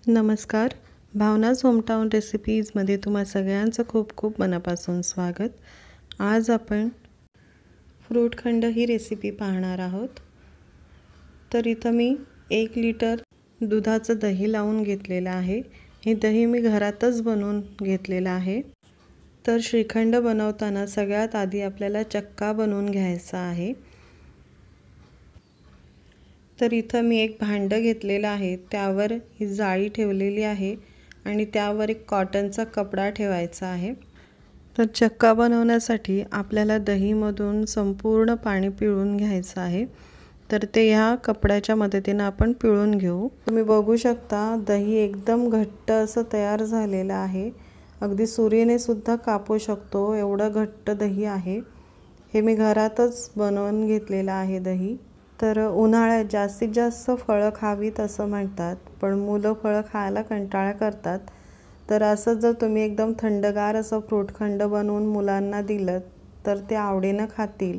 नमस्कार. भावनाज होमटाऊन रेसिपीजमध्ये तुम्हा सगळ्यांचं खूप खूप मनापासून स्वागत. आज आपण फ्रूटखंड ही रेसिपी पाहणार आहोत. तर इथं मी 1 लिटर दुधाचं दही लावून घेतलेलं आहे. हे दही मी घरातच बनवून घेतलेलं आहे. तर श्रीखंड बनवताना सगळ्यात आधी आपल्याला चक्का बनवून घ्यायचा आहे. तर इथं मी एक भांडं घेतलेलं आहे, त्यावर ही जाळी ठेवलेली आहे आणि त्यावर एक कॉटनचा कपडा ठेवायचा आहे. तर चक्का बनवण्यासाठी आपल्याला दहीमधून संपूर्ण पाणी पिळून घ्यायचं आहे. तर ते ह्या कपड्याच्या मदतीनं आपण पिळून घेऊ. तुम्ही बघू शकता दही एकदम घट्ट असं तयार झालेलं आहे. अगदी सुरीने सुद्धा कापू शकतो एवढं घट्ट दही आहे. हे मी घरातच बनवून घेतलेलं आहे दही. तर उन्हाळ्यात जास्तीत जास्त फळं खावीत असं म्हणतात, पण मुलं फळं खायला कंटाळा करतात. तर असं जर तुम्ही एकदम थंडगार असं फ्रूटखंड बनवून मुलांना दिलं तर ते आवडीनं खातील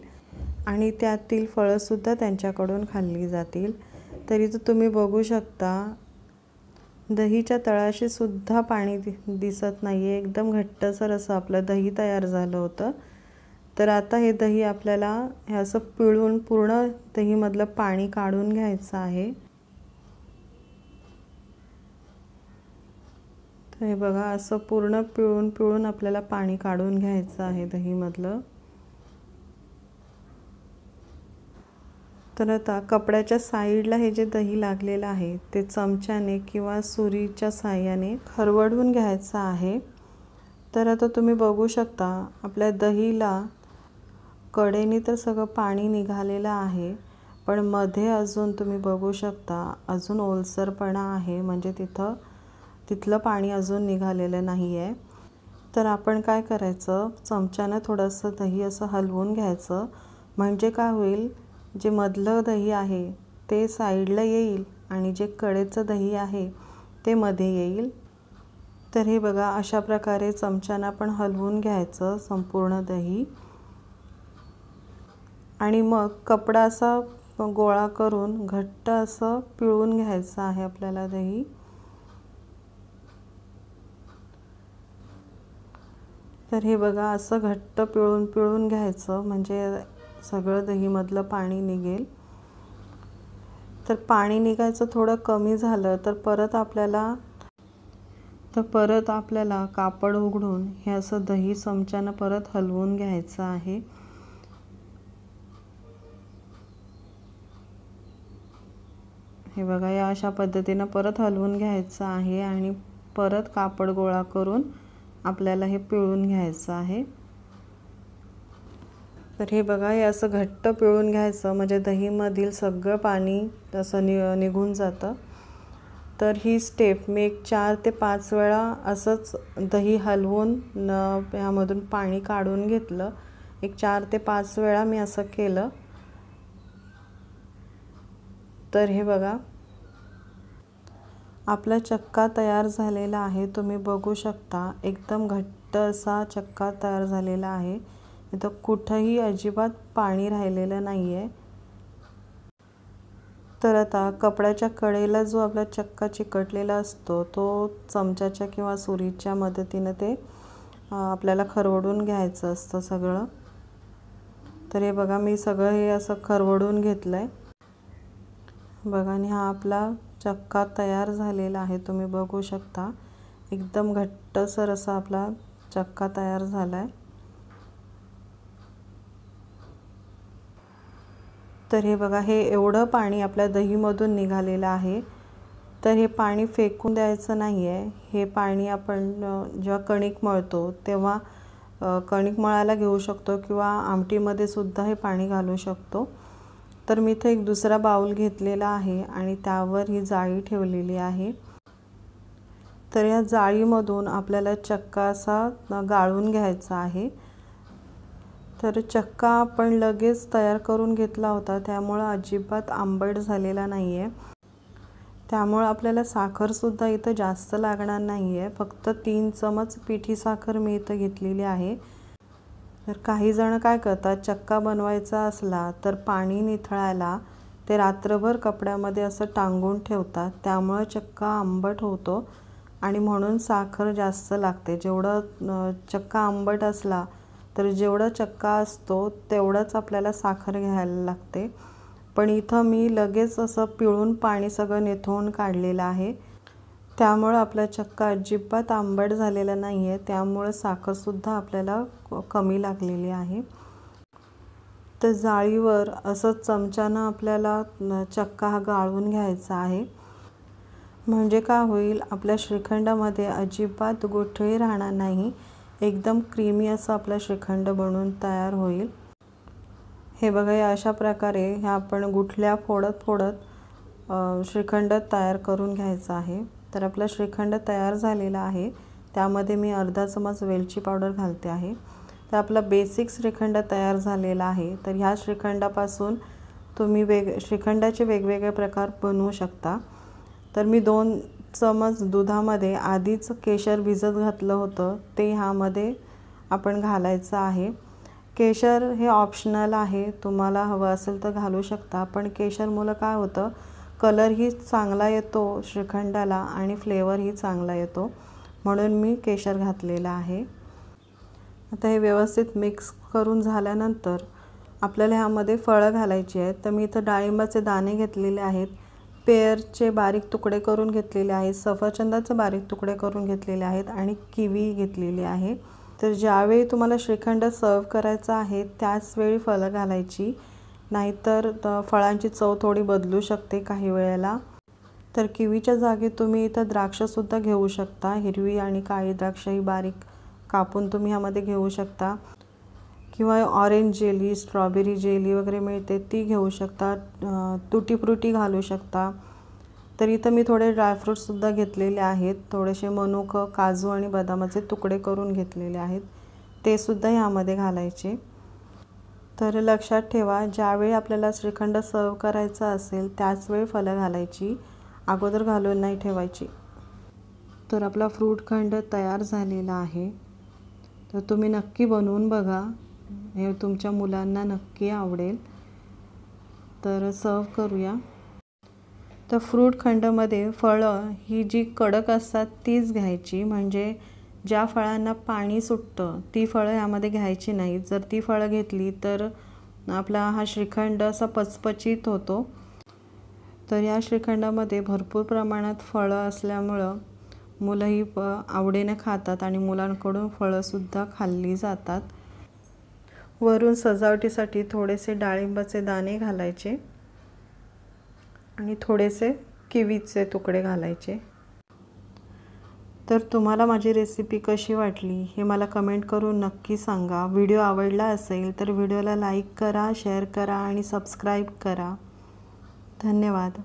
आणि त्यातील फळंसुद्धा त्यांच्याकडून खाल्ली जातील. तरी तर तुम्ही बघू शकता दहीच्या तळाशी सुद्धा पाणी दिसत नाही आहे. एकदम घट्टसर असं आपलं दही तयार झालं होतं. तर आता हे दही आपल्याला हे असं पिळून पूर्ण दहीमधलं पाणी काढून घ्यायचं आहे. तर हे बघा असं पूर्ण पिळून आपल्याला पाणी काढून घ्यायचं आहे दहीमधलं. तर आता कपड्याच्या साईडला हे जे दही लागलेलं आहे ते चमच्याने किंवा सुरीच्या साहाय्याने खरवडून घ्यायचं आहे. तर आता तुम्ही बघू शकता आपल्या दहीला कडेने तर सगळं पाणी निघालेलं आहे, पण मध्ये अजून तुम्ही बघू शकता अजून ओलसरपणा आहे, म्हणजे तिथलं पाणी अजून निघालेलं नाही आहे. तर आपण काय करायचं, चमच्यानं थोडंसं दही असं हलवून घ्यायचं, म्हणजे काय होईल, जे मधलं दही आहे ते साईडला येईल आणि जे कडेचं दही आहे ते मध्ये येईल. तर हे बघा अशा प्रकारे चमच्यानं आपण हलवून घ्यायचं संपूर्ण दही आणि मग कपडा असा गोळा करून घट्ट असं पिळून घ्यायचं आहे आपल्याला दही. तर हे बघा असं घट्ट पिळून घ्यायचं, म्हणजे सगळं दहीमधलं पाणी निघेल. तर पाणी निघायचं थोडं कमी झालं तर परत आपल्याला कापड उघडून हे असं दही चमच्यानं परत हलवून घ्यायचं आहे. हे बघा या अशा पद्धतीनं परत हलवून घ्यायचं आहे आणि परत कापड गोळा करून आपल्याला हे पिळून घ्यायचं आहे. तर हे बघा हे असं घट्ट पिळून घ्यायचं, म्हणजे दहीमधील सगळं पाणी असं निघून जातं. तर ही स्टेप मी एक 4 ते 5 वेळा असंच दही हलवून यामधून पाणी काढून घेतलं. एक 4 ते 5 वेळा मी असं केलं. तर हे बघा आपला चक्का तयार झालेला आहे. तुम्ही बघू शकता एकदम घट्ट असा चक्का तयार झालेला आहे. इथं कुठंही अजिबात पाणी राहिलेलं नाही आहे. तर आता कपड्याच्या कडेला जो आपला चक्का चिकटलेला असतो तो चमच्याच्या किंवा सुरीच्या मदतीनं ते आपल्याला खरवडून घ्यायचं असतं सगळं. तर हे बघा मी सगळं हे असं खरवडून घेतलं आहे बघा, आणि हा आपला चक्का तयार झालेला आहे. तुम्ही बघू शकता एकदम घट्टसर असा आपला चक्का तयार झाला आहे. तर हे बघा हे एवढं पाणी आपल्या दहीमधून निघालेलं आहे. तर हे पाणी फेकून द्यायचं नाही आहे. हे पाणी आपण जेव्हा कणिक मळतो तेव्हा कणिक मळायला घेऊ शकतो किंवा आमटीमध्ये सुद्धा हे पाणी घालू शकतो. तर मी इथे एक दुसरा बाउल घेतलेला आहे आणि त्यावर ही जाळी ठेवलेली आहे. तर या जाळीमधून आपल्याला चक्का असा गाळून घ्यायचा आहे. तर चक्का आपण लगेच तयार करून घेतला होता, त्यामुळं अजिबात आंबट झालेला नाही आहे. त्यामुळं आपल्याला साखरसुद्धा इथं जास्त लागणार नाही आहे. फक्त 3 चमच पिठी साखर मी इथं घेतलेली आहे. तर काही जण काय करतात, चक्का बनवायचा असला तर पाणी निथळायला ते रात्रभर कपड्यामध्ये असं टांगून ठेवतात, त्यामुळे चक्का आंबट होतो आणि म्हणून साखर जास्त लागते। जेवढं चक्का आंबट असला तर जेवढा चक्का असतो तेवढंच आपल्याला साखर घ्यायला लागते। पण इथं मी लगेच असं पिळून पाणी सगळं निथळून काढलेलं आहे, त्यामुळे आपला चक्का अजिबात आंबट झालेला नाही आहे, त्यामुळे साखरसुद्धा आपल्याला कमी लागलेली आहे। तर जाळीवर असं चमच्यानं आपल्याला चक्का हा गाळून घ्यायचा आहे, म्हणजे काय होईल, आपल्या श्रीखंडामध्ये अजिबात गुठळी राहणार नाही, एकदम क्रीमी असं आपला श्रीखंड बनून तयार होईल। हे बघा, या अशा प्रकारे ह्या आपण गुठल्या फोडत फोडत श्रीखंड तयार करून घ्यायचा आहे। तर आपला श्रीखंड तयार झालेला आहे, त्यामध्ये मी अर्धा चमच वेलची पावडर घालते आहे। तर आपला बेसिक श्रीखंड तयार झालेला आहे। तर ह्या श्रीखंडापासून तुम्ही श्रीखंडाचे वेगवेगळे प्रकार बनवू शकता। तर मी 2 चमच दुधामध्ये आधीच केशर भिजत घातलं होतं, ते ह्यामध्ये आपण घालायचं आहे। केशर हे ऑप्शनल आहे, तुम्हाला हवं असेल तर घालू शकता, पण केशरमुळे काय होतं, कलरही चांगला येतो श्रीखंडाला आणि फ्लेवरही चांगला येतो, म्हणून मी केशर घातलेलं आहे। आता हे व्यवस्थित मिक्स करून झाल्यानंतर आपल्याला ह्यामध्ये फळं घालायची आहेत। तर मी इथं डाळिंबाचे दाणे घेतलेले आहेत, पेरचे बारीक तुकडे करून घेतलेले आहेत, सफरचंदाचे बारीक तुकडे करून घेतलेले आहेत आणि किवी घेतलेली आहे। तर ज्यावेळी तुम्हाला श्रीखंड सर्व करायचा आहे त्याच वेळी फळं घालायची, नाहीतर फळांची चव थोडी बदलू शकते काही वेळेला। तर किवीच्या जागी तुम्ही इथं द्राक्षसुद्धा घेऊ शकता, हिरवी आणि काळी द्राक्षही बारीक कापून तुम्ही ह्यामध्ये घेऊ शकता, किंवा ऑरेंज जेली, स्ट्रॉबेरी जेली वगैरे मिळते ती घेऊ शकता, तुटी फ्रुटी घालू शकता। तर इथं मी थोडे ड्रायफ्रूट्ससुद्धा घेतलेले आहेत, थोडेसे मनुके, काजू आणि बदामाचे तुकडे करून घेतलेले आहेत, ते सुद्धा ह्यामध्ये घालायचे। तर लक्षात ठेवा, ज्यावेळी आपल्याला श्रीखंड सर्व करायचा असेल त्याच वेळी फळं घालायची, अगोदर घालून नाही ठेवायची। तर आपला फ्रूटखंड तयार झालेला आहे, तर तुम्ही नक्की बनवून बघा, हे तुमच्या मुलांना नक्की आवडेल। तर सर्व करूया। तर फ्रूटखंडमध्ये फळं ही जी कडक असतात तीच घ्यायची, म्हणजे ज्या फळांना पाणी सुटतं ती फळं ह्यामध्ये घ्यायची नाहीत। जर ती फळं घेतली तर आपला हा श्रीखंड असा पचपचीत होतो। तर या श्रीखंडामध्ये भरपूर प्रमाणात फळं असल्यामुळं मुलंही आवडीने खातात आणि मुलांकडून फळंसुद्धा खाल्ली जातात। वरून सजावटीसाठी थोडेसे डाळिंबाचे दाणे घालायचे आणि थोडेसे किवीचे तुकडे घालायचे। तर तुम्हाला माझी रेसिपी कशी वाटली हे मला कमेंट करून नक्की सांगा। व्हिडिओ आवडला असेल तर व्हिडिओला लाईक करा, शेअर करा आणि सबस्क्राईब करा। धन्यवाद।